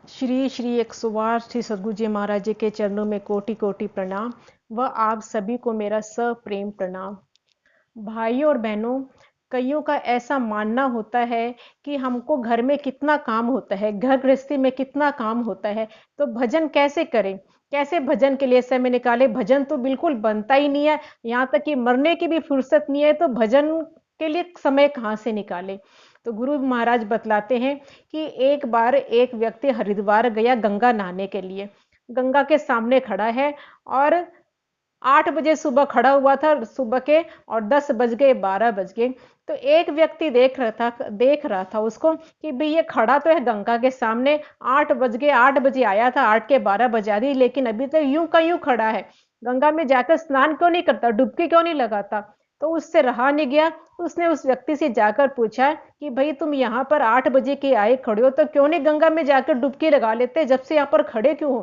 श्री श्री 108 श्री सद्गुरु जी महाराज जी के चरणों में कोटि कोटि प्रणाम व आप सभी को मेरा सप्रेम प्रणाम। भाइयों और बहनों, कईयों का ऐसा मानना होता है कि हमको घर में कितना काम होता है, घर गृहस्थी में कितना काम होता है, तो भजन कैसे करें, कैसे भजन के लिए समय निकालें। भजन तो बिल्कुल बनता ही नहीं है, यहाँ तक कि मरने की भी फुर्सत नहीं है, तो भजन के लिए समय कहाँ से निकालें। तो गुरु महाराज बतलाते हैं कि एक बार एक व्यक्ति हरिद्वार गया गंगा नहाने के लिए। गंगा के सामने खड़ा है और 8 बजे सुबह खड़ा हुआ था सुबह के, और 10 बज गए, 12 बज गए। तो एक व्यक्ति देख रहा था उसको कि भाई ये खड़ा तो है गंगा के सामने, 8 बज गए, 8 बजे आया था, 8 के 12 बजा दी, लेकिन अभी तो यूं का यूं खड़ा है। गंगा में जाकर स्नान क्यों नहीं करता, डुबकी क्यों नहीं लगाता। तो उससे रहा नहीं गया, उसने उस व्यक्ति से जाकर पूछा कि भाई तुम यहाँ पर 8 बजे के आए खड़े हो, तो क्यों नहीं गंगा में जाकर डुबकी लगा लेते, जब से यहाँ पर खड़े क्यों हो।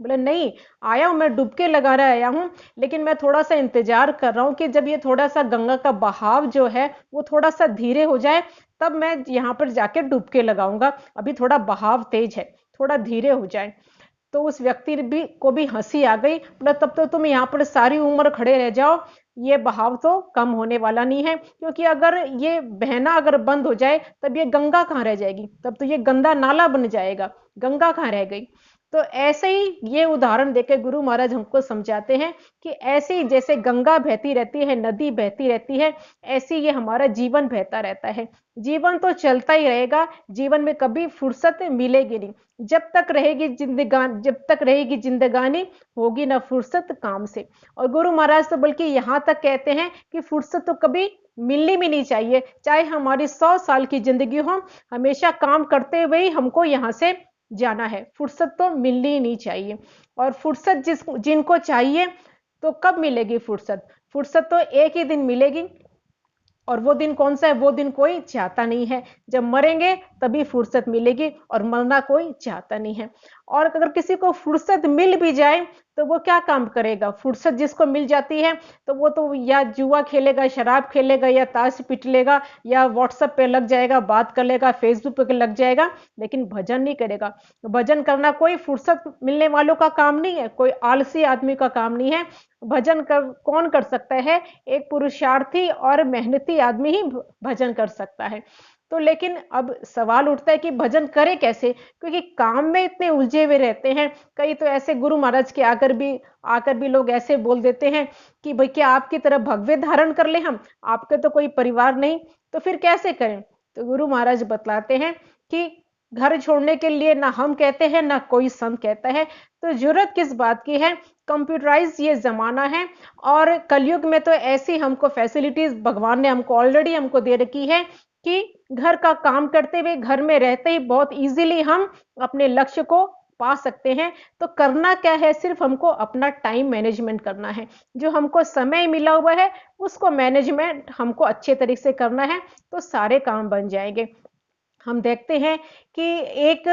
बोले नहीं, आया हूं मैं, डुबके लगाने आया हूं, लेकिन मैं थोड़ा सा इंतजार कर रहा हूं कि जब ये थोड़ा सा गंगा का बहाव जो है वो थोड़ा सा धीरे हो जाए, तब मैं यहाँ पर जाके डुबके लगाऊंगा, अभी थोड़ा बहाव तेज है, थोड़ा धीरे हो जाए। तो उस व्यक्ति को भी हंसी आ गई। बोला तब तो तुम यहाँ पर सारी उम्र खड़े रह जाओ, ये बहाव तो कम होने वाला नहीं है, क्योंकि अगर ये बहना अगर बंद हो जाए तब ये गंगा कहाँ रह जाएगी, तब तो ये गंदा नाला बन जाएगा, गंगा कहाँ रह गई। तो ऐसे ही ये उदाहरण देकर गुरु महाराज हमको समझाते हैं कि ऐसे ही जैसे गंगा बहती रहती है, नदी बहती रहती है, ऐसे ये हमारा जीवन बहता रहता है। जीवन तो चलता ही रहेगा, जीवन में कभी फुर्सत मिलेगी नहीं। जब तक रहेगी जिंदगानी, होगी ना फुर्सत काम से। और गुरु महाराज तो बल्कि यहाँ तक कहते हैं कि फुर्सत तो कभी मिलनी भी नहीं चाहिए, चाहे हमारी 100 साल की जिंदगी हो, हमेशा काम करते हुए ही हमको यहाँ से जाना है, फुर्सत तो मिलनी ही नहीं चाहिए। और फुर्सत जिनको चाहिए, तो कब मिलेगी फुर्सत, फुर्सत तो एक ही दिन मिलेगी, और वो दिन कौन सा है, वो दिन कोई चाहता नहीं है। जब मरेंगे तभी फुर्सत मिलेगी, और मरना कोई चाहता नहीं है। और अगर किसी को फुर्सत मिल भी जाए तो वो क्या काम करेगा, फुर्सत जिसको मिल जाती है तो वो तो या जुआ खेलेगा, शराब खेलेगा, या ताश पीट लेगा, या व्हाट्सएप पे लग जाएगा, बात कर लेगा, फेसबुक पे लग जाएगा, लेकिन भजन नहीं करेगा। भजन करना कोई फुर्सत मिलने वालों का काम नहीं है, कोई आलसी आदमी का काम नहीं है। भजन कौन कर सकता है, एक पुरुषार्थी और मेहनती आदमी ही भजन कर सकता है। तो लेकिन अब सवाल उठता है कि भजन करे कैसे, क्योंकि काम में इतने उलझे हुए रहते हैं। कई तो ऐसे गुरु महाराज के आकर भी लोग ऐसे बोल देते हैं कि भाई क्या आपकी तरह भगवे धारण कर ले हम, आपके तो कोई परिवार नहीं, तो फिर कैसे करें। तो गुरु महाराज बतलाते हैं कि घर छोड़ने के लिए ना हम कहते हैं ना कोई संत कहता है, तो जरूरत किस बात की है। कंप्यूटराइज ये जमाना है, और कलयुग में तो ऐसी हमको फैसिलिटीज भगवान ने हमको ऑलरेडी हमको दे रखी है कि घर का काम करते हुए, घर में रहते ही बहुत इजीली हम अपने लक्ष्य को पा सकते हैं। तो करना क्या है, सिर्फ हमको अपना टाइम मैनेजमेंट करना है। जो हमको समय मिला हुआ है उसको मैनेजमेंट हमको अच्छे तरीके से करना है, तो सारे काम बन जाएंगे। हम देखते हैं कि एक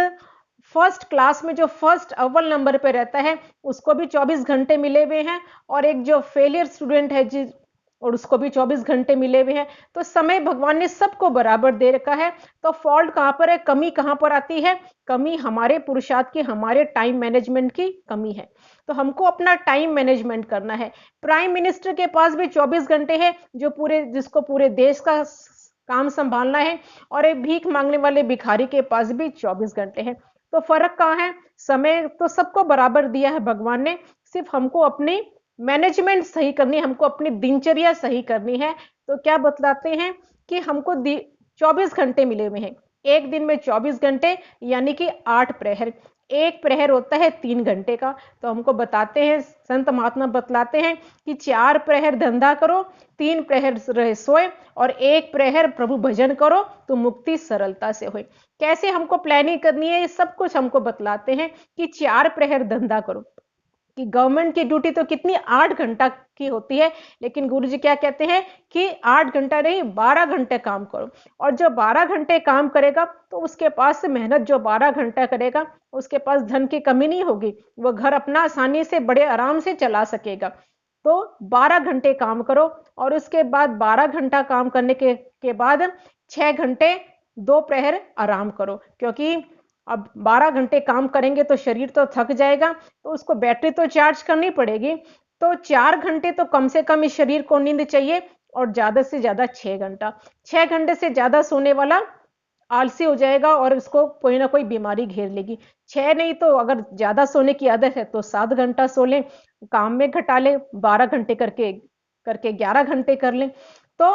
फर्स्ट क्लास में जो फर्स्ट अव्वल नंबर पे रहता है उसको भी 24 घंटे मिले हुए हैं, और एक जो फेलियर स्टूडेंट है जिस और उसको भी 24 घंटे मिले हुए हैं। तो समय भगवान ने सबको बराबर दे रखा है। तो फॉल्ट कहां पर है, कमी कहां पर आती है, कमी हमारे पुरुषार्थ की, हमारे टाइम मैनेजमेंट की कमी है। तो हमको अपना टाइम मैनेजमेंट करना है। प्राइम मिनिस्टर के पास भी 24 घंटे है, जिसको पूरे देश का काम संभालना है, और एक भीख मांगने वाले भिखारी के पास भी 24 घंटे हैं। तो फर्क कहाँ है, समय तो सबको बराबर दिया है भगवान ने, सिर्फ हमको अपनी मैनेजमेंट सही करनी है, हमको अपनी दिनचर्या सही करनी है। तो क्या बतलाते हैं कि हमको 24 घंटे मिले हुए हैं, एक दिन में 24 घंटे, यानी कि 8 प्रहर। एक प्रहर होता है 3 घंटे का। तो हमको बताते हैं, संत महात्मा बतलाते हैं कि 4 प्रहर धंधा करो, 3 प्रहर रहे सोए, और 1 प्रहर प्रभु भजन करो, तो मुक्ति सरलता से होए। कैसे हमको प्लानिंग करनी है, ये सब कुछ हमको बतलाते हैं कि 4 प्रहर धंधा करो। कि गवर्नमेंट की ड्यूटी तो कितनी 8 घंटा की होती है, लेकिन गुरु जी क्या कहते हैं कि 8 घंटा नहीं, 12 घंटे काम करो। और जो 12 घंटे काम करेगा तो उसके पास से मेहनत, जो 12 घंटा करेगा उसके पास धन की कमी नहीं होगी, वो घर अपना आसानी से बड़े आराम से चला सकेगा। तो 12 घंटे काम करो, और उसके बाद 12 घंटा काम करने के बाद 6 घंटे 2 प्रहर आराम करो, क्योंकि अब 12 घंटे काम करेंगे तो शरीर तो थक जाएगा, तो उसको बैटरी तो चार्ज करनी पड़ेगी। तो 4 घंटे तो कम से कम इस शरीर को नींद चाहिए और ज़्यादा से ज़्यादा 6 घंटा। 6 घंटे से ज़्यादा सोने वाला आलसी हो जाएगा और उसको कोई ना कोई बीमारी घेर लेगी। 6 नहीं तो अगर ज़्यादा सोने की आदत है तो 7 घंटा सो लें, काम में घटा लें, 12 घंटे करके करके 11 घंटे कर लें। तो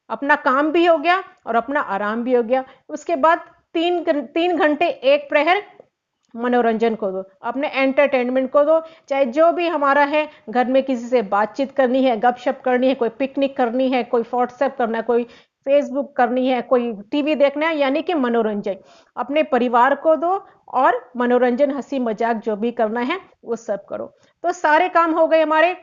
अपना काम भी हो गया और अपना आराम भी हो गया। उसके बाद 3 घंटे एक प्रहर मनोरंजन को दो, अपने एंटरटेनमेंट को दो, चाहे जो भी हमारा है, घर में किसी से बातचीत करनी है, गपशप करनी है, कोई पिकनिक करनी है, कोई व्हाट्सएप करना है, कोई फेसबुक करनी है, कोई टीवी देखना है, यानी कि मनोरंजन अपने परिवार को दो और मनोरंजन हंसी मजाक जो भी करना है वो सब करो। तो सारे काम हो गए हमारे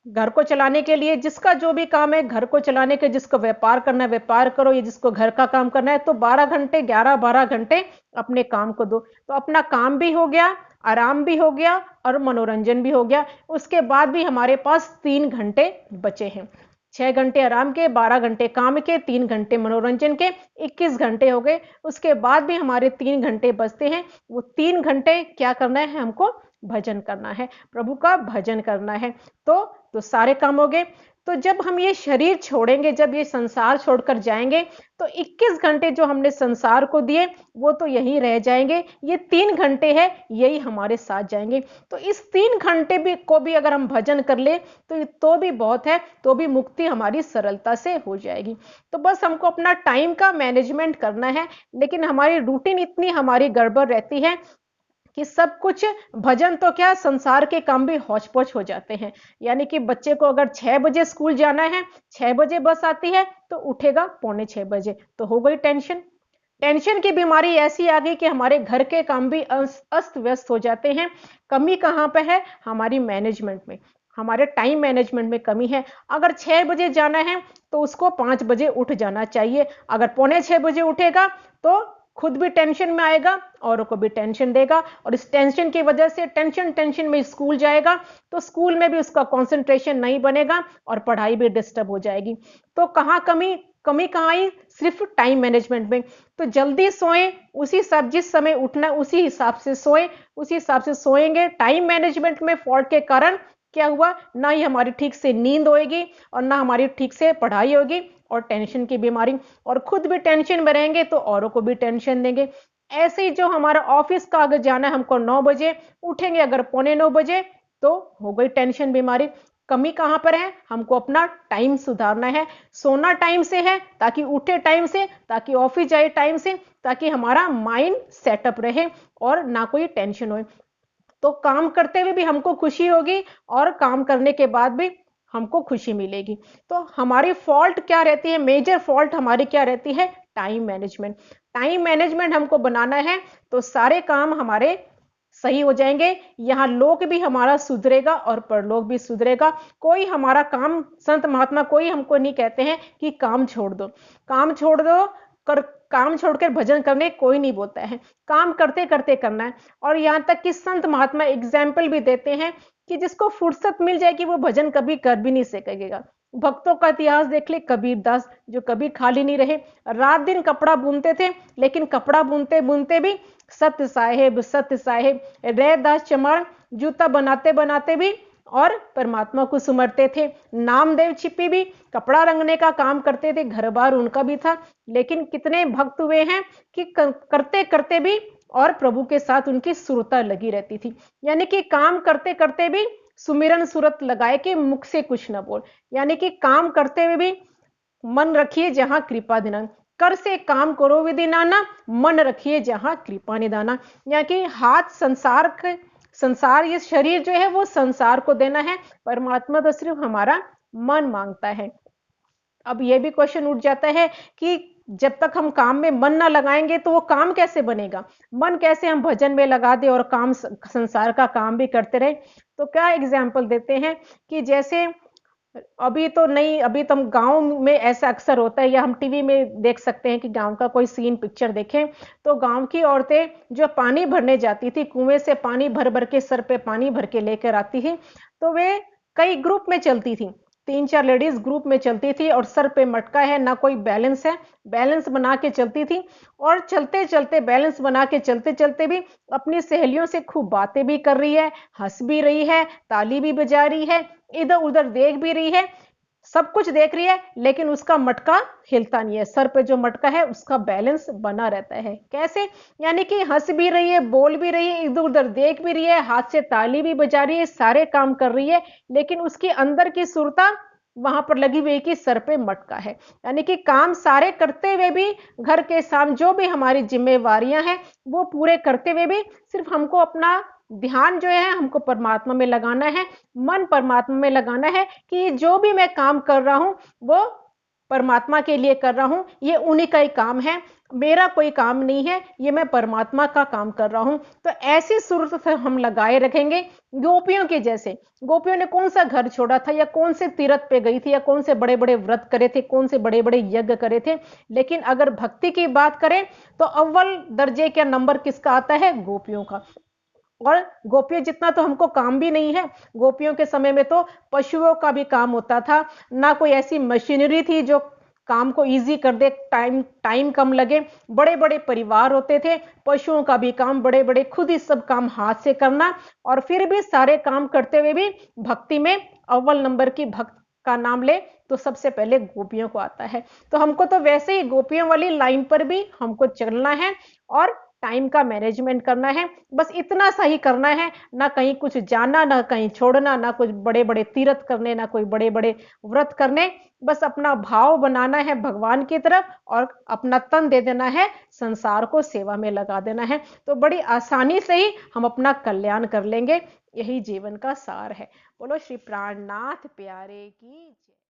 घर को चलाने के लिए। जिसका जो भी काम है घर को चलाने के, जिसको व्यापार करना है व्यापार करो, ये जिसको घर का काम करना है, तो 12 घंटे 11-12 घंटे अपने काम को दो। तो अपना काम भी हो गया, आराम भी हो गया और मनोरंजन भी हो गया। उसके बाद भी हमारे पास 3 घंटे बचे हैं। 6 घंटे आराम के, 12 घंटे काम के, 3 घंटे मनोरंजन के, 21 घंटे हो गए। उसके बाद भी हमारे 3 घंटे बचते हैं। वो 3 घंटे क्या करना है हमको? भजन करना है, प्रभु का भजन करना है। तो सारे काम हो गए। तो जब हम ये शरीर छोड़ेंगे, जब ये संसार छोड़कर जाएंगे, तो 21 घंटे जो हमने संसार को दिए वो तो यहीं रह जाएंगे। ये 3 घंटे है, यही हमारे साथ जाएंगे। तो इस 3 घंटे भी को भी अगर हम भजन कर ले तो भी बहुत है, तो भी मुक्ति हमारी सरलता से हो जाएगी। तो बस हमको अपना टाइम का मैनेजमेंट करना है। लेकिन हमारी रूटीन इतनी हमारी गड़बड़ रहती है कि सब कुछ, भजन तो क्या, संसार के काम भी हौच-पौच हो जाते हैं। यानी कि बच्चे को अगर 6 बजे स्कूल जाना है, 6 बजे बस आती है, तो उठेगा पौने 6 बजे, तो हो गई टेंशन। टेंशन की बीमारी ऐसी आ गई कि हमारे घर के काम भी अस्त-व्यस्त हो जाते हैं। कमी कहाँ पे है? हमारी मैनेजमेंट में, हमारे टाइम मैनेजमेंट में कमी है। अगर 6 बजे जाना है, तो उसको 5 बजे उठ जाना चाहिए। अगर पौने 6 बजे उठेगा, तो खुद भी टेंशन में आएगा, औरों को भी टेंशन देगा और इस टेंशन की वजह से टेंशन में स्कूल जाएगा, तो स्कूल में भी उसका कंसंट्रेशन नहीं बनेगा और पढ़ाई भी डिस्टर्ब हो जाएगी। तो कहाँ कमी कमी कहाँ आई? सिर्फ टाइम मैनेजमेंट में। तो जल्दी सोएं, उसी सब जिस समय उठना उसी हिसाब से सोएं, उसी हिसाब से सोएंगे। टाइम मैनेजमेंट में फॉल्ट के कारण क्या हुआ? ना ही हमारी ठीक से नींद होएगी और ना हमारी ठीक से पढ़ाई होगी और टेंशन की बीमारी, और खुद भी टेंशन में रहेंगे तो औरों को भी टेंशन देंगे। ऐसे ही जो हमारा ऑफिस का अगर जाना है हमको 9 बजे, उठेंगे अगर पौने 9 बजे, तो हो गई टेंशन बीमारी। कमी कहाँ पर है? हमको अपना टाइम सुधारना है। सोना टाइम से है ताकि उठे टाइम से, ताकि ऑफिस जाए टाइम से, ताकि हमारा माइंड सेटअप रहे और ना कोई टेंशन हो। तो काम करते हुए भी हमको खुशी होगी और काम करने के बाद भी हमको खुशी मिलेगी। तो हमारी फॉल्ट क्या रहती है? मेजर फॉल्ट हमारी क्या रहती है? Time management. टाइम मैनेजमेंट हमको बनाना है, तो सारे काम हमारे सही हो जाएंगे। यहाँ लोक भी हमारा सुधरेगा और परलोक भी सुधरेगा। कोई हमारा काम, संत महात्मा कोई हमको नहीं कहते हैं कि काम छोड़ दो, काम छोड़ दो, कर काम छोड़कर भजन करने कोई नहीं बोलता है। काम करते करते करना है। और यहाँ तक कि संत महात्मा एग्जाम्पल भी देते हैं कि जिसको फुर्सत मिल जाएगी वो भजन कभी कर भी नहीं सकेगा। भक्तों का इतिहास देख ले, कबीरदास जो कभी खाली नहीं रहे, रात दिन कपड़ा बुनते थे, लेकिन कपड़ा बुनते बुनते भी सत्य साहेब, रैदास चमार जूता बनाते बनाते भी और परमात्मा को सुमरते थे। नामदेव छिपी भी कपड़ा रंगने का काम करते थे, घर बार उनका भी था, लेकिन कितने भक्त हुए हैं कि करते करते भी और प्रभु के साथ उनकी सुरता लगी रहती थी। यानी कि काम करते करते भी सुमिरन सुरत लगाए कि मुख से कुछ न बोल। यानी कि काम करते हुए भी मन रखिए जहां कृपा दिना, कर से काम करो विधि नाना, मन रखिए जहां कृपा निदाना। यानी कि हाथ संसार, ये शरीर जो है वो संसार को देना है, परमात्मा तो सिर्फ हमारा मन मांगता है। अब ये भी क्वेश्चन उठ जाता है कि जब तक हम काम में मन ना लगाएंगे तो वो काम कैसे बनेगा? मन कैसे हम भजन में लगा दें और काम, संसार का काम भी करते रहे? तो क्या एग्जाम्पल देते हैं कि जैसे अभी तो नहीं, अभी तो हम गाँव में ऐसा अक्सर होता है, या हम टीवी में देख सकते हैं कि गाँव का कोई सीन पिक्चर देखें, तो गाँव की औरतें जो पानी भरने जाती थी, कुएं से पानी भर भर के, सर पे पानी भर के लेकर आती थी, तो वे कई ग्रुप में चलती थी, 3-4 लेडीज ग्रुप में चलती थी और सर पे मटका है, ना कोई बैलेंस है, बैलेंस बना के चलती थी। और चलते चलते, बैलेंस बना के चलते चलते भी अपनी सहेलियों से खूब बातें भी कर रही है, हंस भी रही है, ताली भी बजा रही है, इधर उधर देख भी रही है, सब कुछ देख रही है, लेकिन उसका मटका हिलता नहीं है। सर पे जो मटका है उसका बैलेंस बना रहता है। कैसे? यानी कि हंस भी रही है, बोल भी रही है, इधर उधर देख भी रही है, हाथ से ताली भी बजा रही है, सारे काम कर रही है, लेकिन उसके अंदर की सुरता वहां पर लगी हुई है कि सर पे मटका है। यानी कि काम सारे करते हुए भी, घर के साम जो भी हमारी जिम्मेवारियां हैं वो पूरे करते हुए भी, सिर्फ हमको अपना ध्यान जो है हमको परमात्मा में लगाना है, मन परमात्मा में लगाना है कि जो भी मैं काम कर रहा हूं वो परमात्मा के लिए कर रहा हूं, ये उन्हीं का ही काम है, मेरा कोई काम नहीं है, ये मैं परमात्मा का काम कर रहा हूं। तो ऐसी सूरत से हम लगाए रखेंगे, गोपियों के जैसे। गोपियों ने कौन सा घर छोड़ा था, या कौन से तीर्थ पे गई थी, या कौन से बड़े बड़े व्रत करे थे, कौन से बड़े बड़े यज्ञ करे थे, लेकिन अगर भक्ति की बात करें तो अव्वल दर्जे का नंबर किसका आता है? गोपियों का। और गोपियों जितना तो हमको काम भी नहीं है। गोपियों के समय में तो पशुओं का भी काम होता था, ना कोई ऐसी मशीनरी थी जो काम को इजी कर दे, टाइम टाइम कम लगे, बड़े बड़े परिवार होते थे, पशुओं का भी काम बड़े बड़े, खुद ही सब काम हाथ से करना, और फिर भी सारे काम करते हुए भी भक्ति में अव्वल नंबर की भक्त का नाम ले तो सबसे पहले गोपियों को आता है। तो हमको तो वैसे ही गोपियों वाली लाइन पर भी हमको चलना है, और टाइम का मैनेजमेंट करना है, बस इतना सा ही करना है, ना कहीं कुछ जाना, ना कहीं छोड़ना, ना कुछ बड़े बड़े तीर्थ करने, ना कोई बड़े बड़े व्रत करने, बस अपना भाव बनाना है भगवान की तरफ, और अपना तन दे देना है, संसार को सेवा में लगा देना है, तो बड़ी आसानी से ही हम अपना कल्याण कर लेंगे। यही जीवन का सार है। बोलो श्री प्राणनाथ प्यारे की जय।